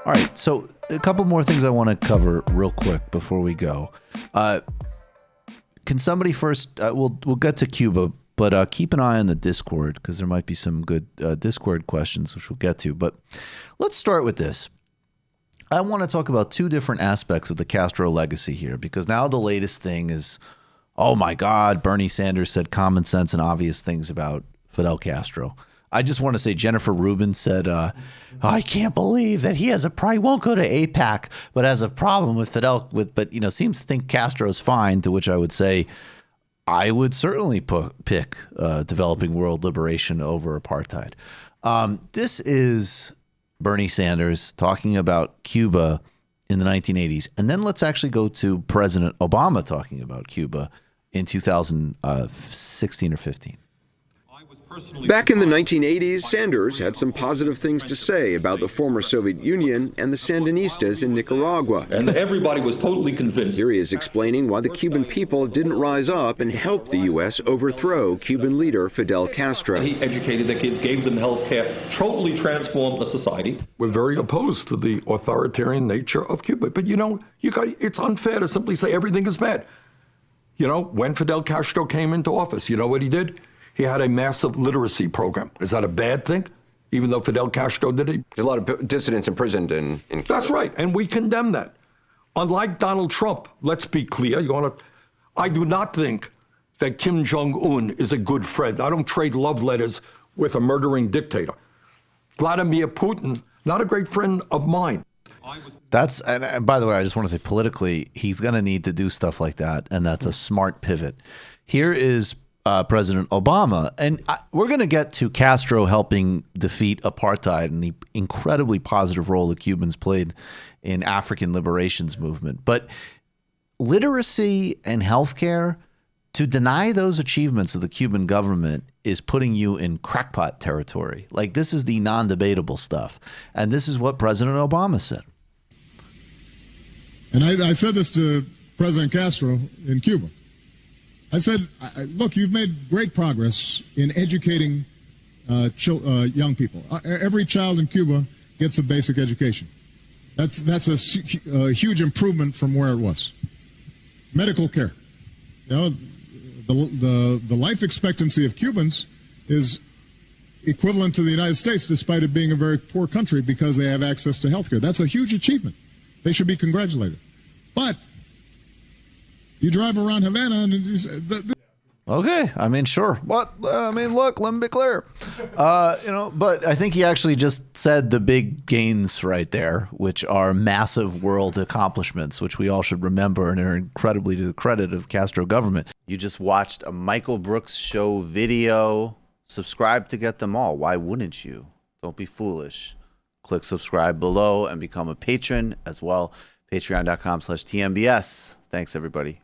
All right, so a couple more things I want to cover real quick before we go. Can somebody first? We'll get to Cuba, but keep an eye on the Discord because there might be some good Discord questions, which we'll get to. But let's start with this. I want to talk about two different aspects of the Castro legacy here, because now the latest thing is, oh my God, Bernie Sanders said common sense and obvious things about Fidel Castro. I just want to say Jennifer Rubin said, I can't believe that he probably won't go to AIPAC, but has a problem with Fidel, but seems to think Castro's fine, to which I would say, I would certainly pick developing world liberation over apartheid. This is Bernie Sanders talking about Cuba in the 1980s. And then let's actually go to President Obama talking about Cuba in 2016 or 15. Back in the 1980s, Sanders had some positive things to say about the former Soviet Union and the Sandinistas in Nicaragua. And everybody was totally convinced. Here he is explaining why the Cuban people didn't rise up and help the U.S. overthrow Cuban leader Fidel Castro. He educated the kids, gave them health care, totally transformed the society. We're very opposed to the authoritarian nature of Cuba. But it's unfair to simply say everything is bad. When Fidel Castro came into office, you know what he did? He had a massive literacy program. Is that a bad thing, even though Fidel Castro did it? There's a lot of dissidents imprisoned in Cuba. That's right, and we condemn that. Unlike Donald Trump, let's be clear, I do not think that Kim Jong-un is a good friend. I don't trade love letters with a murdering dictator. Vladimir Putin, not a great friend of mine. And by the way, I just want to say politically, he's going to need to do stuff like that, and that's a smart pivot. Here is President Obama. And we're going to get to Castro helping defeat apartheid and the incredibly positive role the Cubans played in African liberations movement. But literacy and healthcare, to deny those achievements of the Cuban government is putting you in crackpot territory. Like, this is the non-debatable stuff. And this is what President Obama said. And I said this to President Castro in Cuba. I said, look, you've made great progress in educating young people. Every child in Cuba gets a basic education. That's a huge improvement from where it was. Medical care. The life expectancy of Cubans is equivalent to the United States, despite it being a very poor country, because they have access to health care. That's a huge achievement. They should be congratulated. But you drive around Havana and okay, I mean, sure. But look, let me be clear. But I think he actually just said the big gains right there, which are massive world accomplishments, which we all should remember and are incredibly to the credit of Castro government. You just watched a Michael Brooks show video. Subscribe to get them all. Why wouldn't you? Don't be foolish. Click subscribe below and become a patron as well. Patreon.com/TMBS. Thanks, everybody.